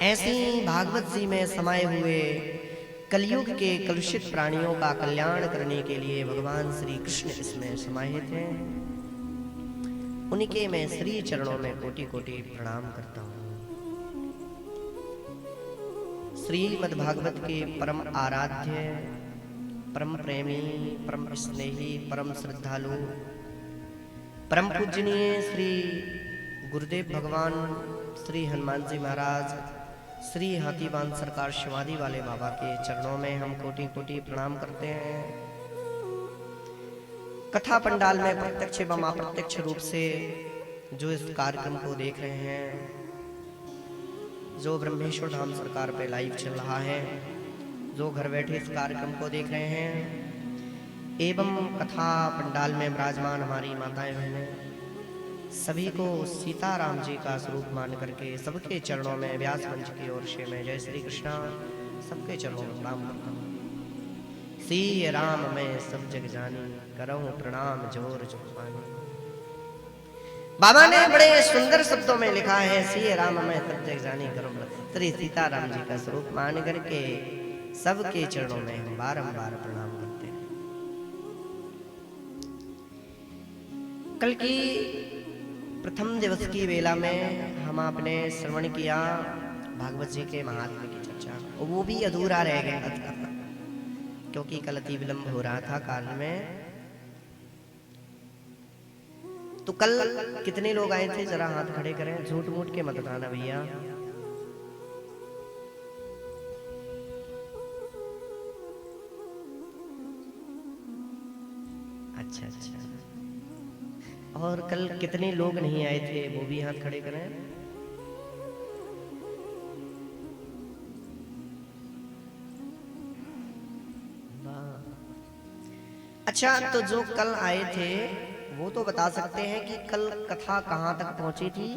ऐसी भागवत जी में समाये हुए कलयुग के कलुषित प्राणियों का कल्याण करने के लिए भगवान श्री कृष्ण इसमें समाहित हैं। उनके मैं श्री चरणों में कोटि कोटि प्रणाम करता हूँ। श्रीमद् भागवत के परम आराध्य, परम प्रेमी, परम स्नेही, परम श्रद्धालु, परम पूजनीय श्री गुरुदेव भगवान श्री हनुमान जी महाराज, श्री हाथीबान सरकार शिवादी वाले बाबा के चरणों में हम कोटि कोटि प्रणाम करते हैं। कथा पंडाल में प्रत्यक्ष एवं अप्रत्यक्ष रूप से जो इस कार्यक्रम को देख रहे हैं, जो ब्रह्मेश्वर धाम सरकार पे लाइव चल रहा है, जो घर बैठे इस कार्यक्रम को देख रहे हैं, एवं कथा पंडाल में विराजमान हमारी माताएं बहनें, सभी को सीताराम जी का स्वरूप मान करके सबके चरणों में व्यास मंच की ओर से मैं जय श्री कृष्णा सबके चरणों में प्रणाम करता हूँ। सी राम मैं सब जग जानी, करऊं प्रणाम जोर जोर। बाबा ने बड़े सुंदर शब्दों में लिखा है, सी राम मैं सब जग जानी, करूं श्री सीताराम जी का स्वरूप मान करके सबके चरणों में हम बारंबार प्रणाम करते हैं। कल की प्रथम दिवस की वेला में हम आपने श्रवण किया भागवत जी के महात्म्य की चर्चा, वो भी अधूरा रह गया था क्योंकि कल अति विलंब हो रहा था कार्य में। तो कल कितने लोग आए थे जरा हाथ खड़े करें, झूठ मूठ के मत बताना भैया। अच्छा अच्छा। और कल कितने लोग नहीं आए थे वो भी हाथ खड़े करें। अच्छा, तो जो कल आए थे वो तो बता सकते हैं कि कल कथा कहाँ तक पहुंची थी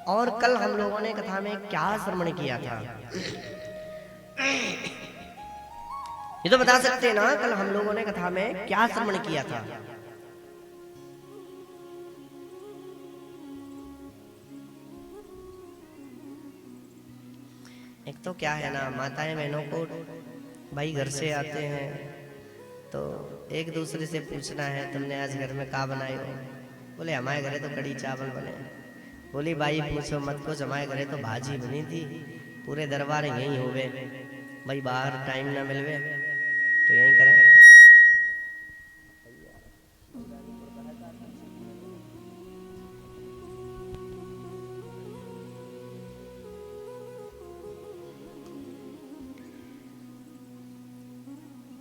और कल हम लोगों ने कथा में क्या श्रवण किया था। ये तो बता सकते हैं ना कल हम लोगों ने कथा में क्या श्रवण किया था। एक तो क्या है ना, माताएं बहनों को भाई घर से आते हैं तो एक दूसरे से पूछना है तुमने आज घर में क्या बनाए हो। बोले हमारे घरे तो कड़ी चावल बने। बोली भाई पूछो मत, कुछ हमारे घरे तो भाजी बनी थी, पूरे दरबार यहीं हो गए भाई, बाहर टाइम ना मिलवे तो यहीं करें।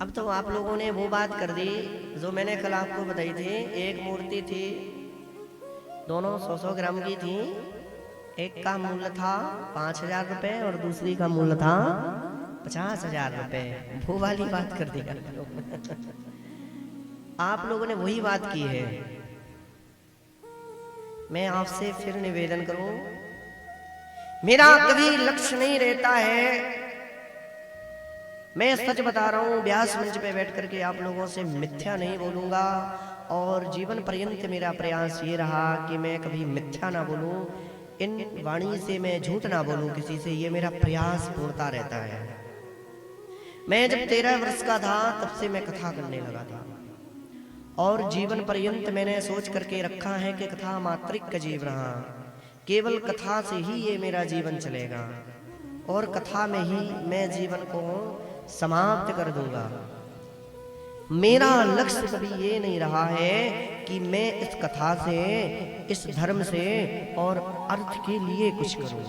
अब तो आप लोगों ने वो बात कर दी जो मैंने कल आपको बताई थी। एक मूर्ति थी, दोनों 100-100 ग्राम की थी। एक का मूल्य था 5,000 रुपए और दूसरी का मूल्य था 50,000 रुपए। वो वाली बात कर दी आप लोगों ने वही बात की है। मैं आपसे फिर निवेदन करूं, मेरा कभी लक्ष्य नहीं रहता है, मैं सच बता रहा हूं, व्यास मंच पे बैठ करके आप लोगों से मिथ्या नहीं बोलूंगा और जीवन पर्यंत मेरा प्रयास ये रहा कि मैं कभी मिथ्या ना बोलूं, इन वाणी से मैं झूठ ना बोलूं किसी से, ये मेरा प्रयास पूर्णता रहता है। मैं जब 13 वर्ष का था तब से मैं कथा करने लगा था और जीवन पर्यंत मैंने सोच करके रखा है कि कथा मात्रिक का जीव रहा, केवल कथा से ही ये मेरा जीवन चलेगा और कथा में ही मैं जीवन को समाप्त कर दूंगा। मेरा लक्ष्य कभी ये नहीं रहा है कि मैं इस कथा से, इस धर्म से और अर्थ के लिए कुछ करूं।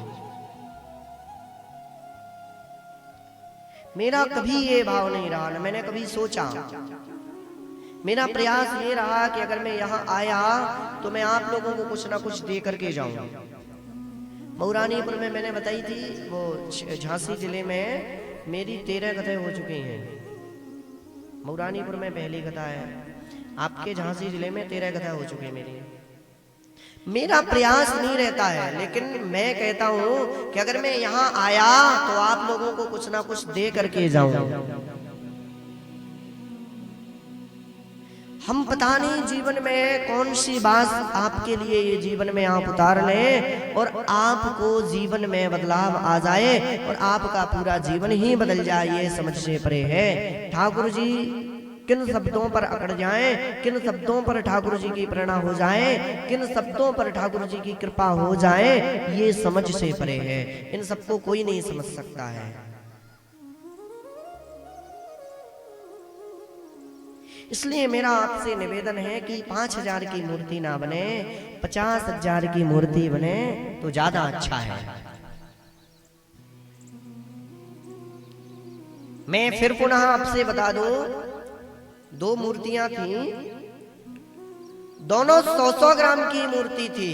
मेरा कभी ये भाव नहीं रहा, न मैंने कभी सोचा। मेरा प्रयास ये रहा कि अगर मैं यहाँ आया तो मैं आप लोगों को कुछ ना कुछ दे करके जाऊं। मऊरानीपुर में मैंने बताई थी, वो झांसी जिले में मेरी 13 कथाएं हो चुकी हैं। मऊरानीपुर में पहली कथा है, आपके झांसी जिले में 13 कथा हो चुकी है मेरी। मेरा प्रयास नहीं रहता है, लेकिन मैं कहता हूं कि अगर मैं यहाँ आया तो आप लोगों को कुछ ना कुछ दे करके जाऊं। हम पता नहीं जीवन में कौन सी बात आपके लिए ये जीवन में आप उतार लें और आपको जीवन में बदलाव आ जाए और आपका पूरा जीवन ही बदल जाए, ये समझ से परे है। ठाकुर जी किन शब्दों पर अकड़ जाएं, किन शब्दों पर ठाकुर जी की प्रेरणा हो जाए, किन शब्दों पर ठाकुर जी की कृपा हो जाए, ये समझ से परे है। इन सबको कोई नहीं समझ सकता है। इसलिए मेरा आपसे निवेदन है कि 5000 की मूर्ति ना बने, 50,000 की मूर्ति बने तो ज्यादा अच्छा है। मैं फिर पुनः आपसे बता दूं, 2 मूर्तियां थी, दोनों 100-100 ग्राम की मूर्ति थी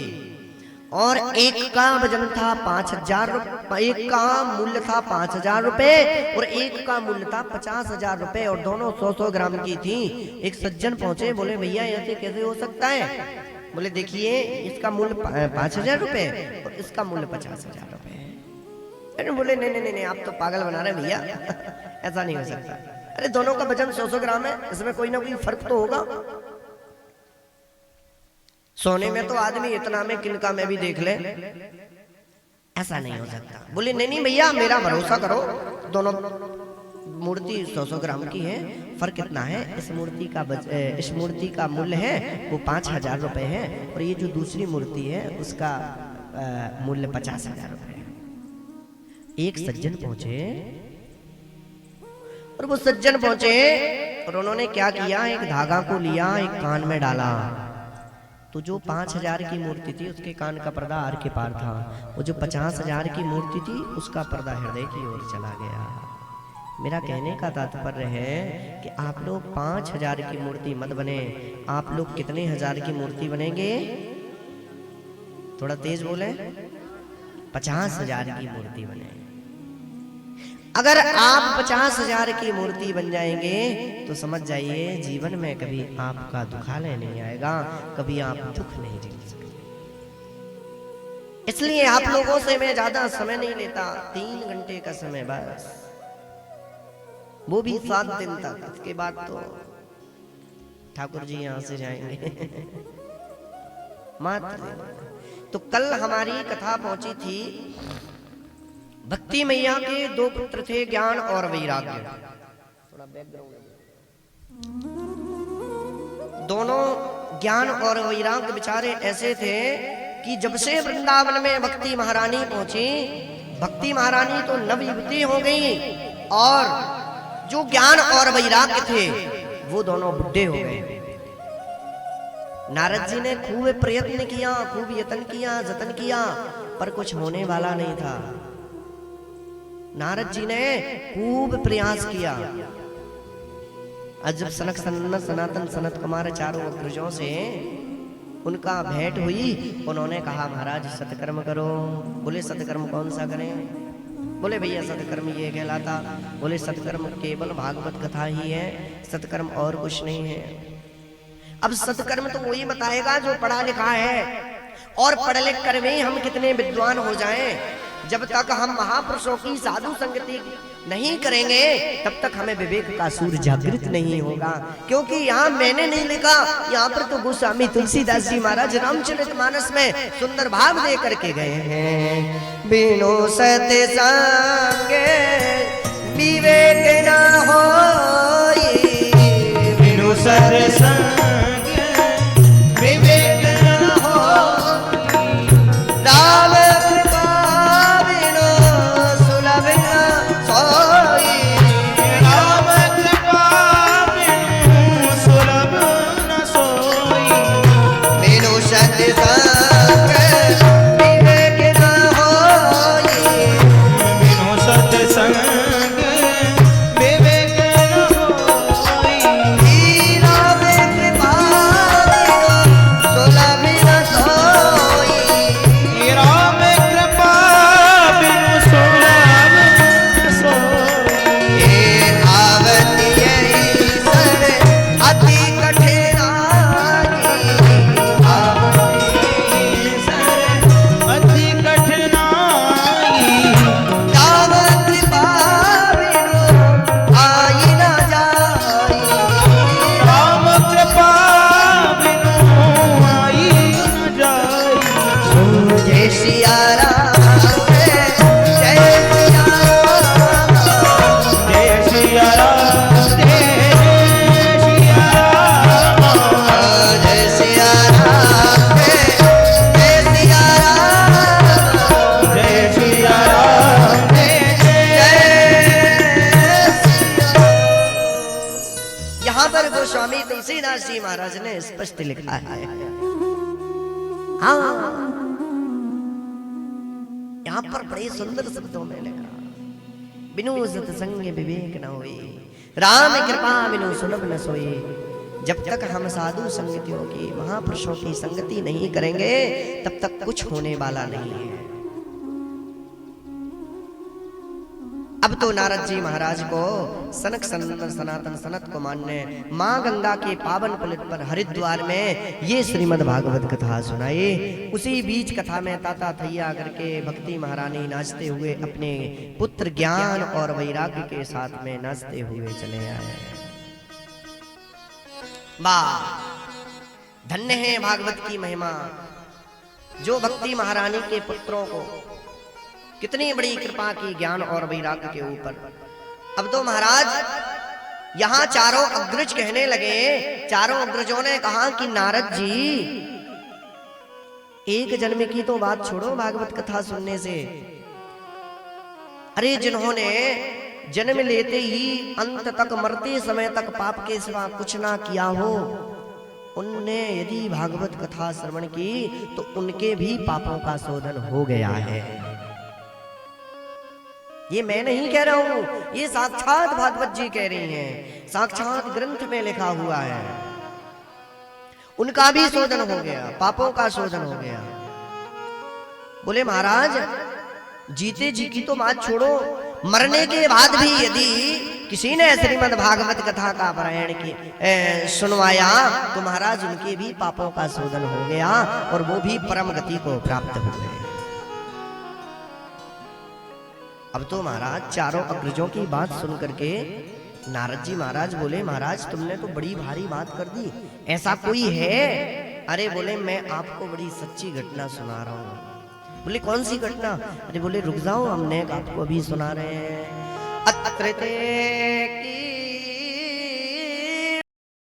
और एक का वजन था 5,000 रुपये, एक का मूल्य था 5,000 रुपए और एक का मूल्य था 50,000 रुपए और दोनों 100-100 ग्राम की थी। एक सज्जन पहुंचे, बोले भैया ऐसे कैसे हो सकता है? बोले देखिए इसका मूल्य 5,000 रुपए और इसका मूल्य 50,000 रुपए है। अरे बोले नहीं नहीं नहीं, आप तो पागल बना रहे भैया, ऐसा नहीं हो सकता। अरे दोनों का वजन 100-100 ग्राम है, इसमें कोई ना कोई फर्क तो होगा। सोने में तो आदमी इतना में किनका में भी देख ले, ऐसा नहीं हो सकता। बोले नहीं नहीं भैया मेरा भरोसा करो, दोनों मूर्ति 100-100 ग्राम की है, फर्क इतना है, इस मूर्ति का मूल्य है वो 5,000 रुपए है और ये जो दूसरी मूर्ति है उसका मूल्य 50,000 रुपए है। एक सज्जन पहुंचे और वो सज्जन पहुंचे और उन्होंने क्या किया, एक धागा को लिया, एक कान में डाला, तो जो 5,000 की मूर्ति थी उसके कान का पर्दा आर के पार था, वो जो 50,000 की मूर्ति थी उसका पर्दा हृदय की ओर चला गया। मेरा कहने का तात्पर्य है कि आप लोग 5,000 की मूर्ति मत बने, आप लोग कितने हजार की मूर्ति बनेंगे? थोड़ा तेज बोले, 50,000 की मूर्ति बने। अगर आप 50,000 की मूर्ति बन जाएंगे तो समझ जाइए जीवन में कभी आपका दुखालय नहीं आएगा, कभी आप दुख नहीं झेल सकते। इसलिए आप लोगों से मैं ज्यादा समय नहीं लेता, 3 घंटे का समय बस, वो भी 7 दिन तक। इसके बाद तो ठाकुर जी यहां से जाएंगे मात्र। तो कल हमारी कथा पहुंची थी, भक्ति मैया के 2 पुत्र थे, ज्ञान और वैराग्य। थोड़ा बैकग्राउंड, दोनों ज्ञान और वैराग्य बेचारे ऐसे थे कि जब से वृंदावन में भक्ति महारानी पहुंची, भक्ति महारानी तो नवयुवती हो गई और जो ज्ञान और वैराग्य थे वो दोनों बुढ़े हो गए। नारद जी ने खूब प्रयत्न किया, खूब यत्न किया, जतन किया, पर कुछ होने वाला नहीं था। नारद जी ने खूब प्रयास किया। जब सनक सनातन सनत कुमार चारों अग्रजों से उनका भेंट हुई, उन्होंने कहा महाराज सत्कर्म करो। बोले सत्कर्म कौन सा करें? बोले भैया सत्कर्म ये कहलाता। बोले सत्कर्म केवल भागवत कथा ही है, सत्कर्म और कुछ नहीं है। अब सत्कर्म तो वही बताएगा जो पढ़ा लिखा है, और पढ़ लिख कर भी हम कितने विद्वान हो जाएं, जब तक हम महापुरुषों की साधु संगति नहीं करेंगे तब तक हमें विवेक का सूर्य जागृत नहीं होगा। क्योंकि यहाँ मैंने नहीं लिखा, यहाँ पर तो गोस्वामी तुलसीदास जी महाराज रामचरितमानस में सुंदर भाव दे करके गए हैं। बिनु सत्य संगे विवेक न होई, बिनु सत्य संगे विवेक न होई, राम विवेक व्यास जी महाराज ने स्पष्ट लिखा है। हाँ, यहाँ पर बड़े सुंदर शब्दों में लिखा, बिनु सत्संग विवेक न होए, राम कृपा बिनु सुलभ न सोए। जब तक हम साधु संगतियों की, महापुरुषों की संगति नहीं करेंगे, तब तक कुछ होने वाला नहीं है। अब तो नारद जी महाराज को सनक सनातन सनत को मानने मां गंगा के पावन पुलित पर हरिद्वार में ये श्रीमद् भागवत कथा सुनाई। उसी बीच कथा में ताता थैया करके भक्ति महारानी नाचते हुए अपने पुत्र ज्ञान और वैराग्य के साथ में नाचते हुए चले आए। वाह, धन्य है भागवत की महिमा, जो भक्ति महारानी के पुत्रों को कितनी बड़ी कृपा की ज्ञान और वैराग्य के ऊपर। अब तो महाराज यहां चारों अग्रज कहने लगे, चारों अग्रजों ने कहा कि नारद जी, एक जन्म की तो बात छोड़ो भागवत कथा सुनने से, अरे जिन्होंने जन्म लेते ही अंत तक मरते समय तक पाप के सिवा कुछ ना किया हो, उनने यदि भागवत कथा श्रवण की तो उनके भी पापों का शोधन हो गया है। ये मैं नहीं कह रहा हूं, ये साक्षात भागवत जी कह रही हैं, साक्षात ग्रंथ में लिखा हुआ है। उनका भी शोधन हो गया, पापों का शोधन हो गया। बोले महाराज, जीते जी की तो बात छोड़ो, मरने के बाद भी यदि किसी ने श्रीमद् भागवत कथा का पारायण की सुनवाया तो महाराज उनके भी पापों का शोधन हो गया और वो भी परम गति को प्राप्त हो गए। अब तो महाराज चारों अग्रजों की बात सुन करके नारद जी महाराज बोले, महाराज तुमने तो बड़ी भारी बात कर दी, ऐसा कोई है? अरे बोले, मैं आपको बड़ी सच्ची घटना सुना रहा हूँ। बोले कौन सी घटना? अरे बोले रुक जाओ, हमने आपको अभी सुना रहे हैं। अत्रिते की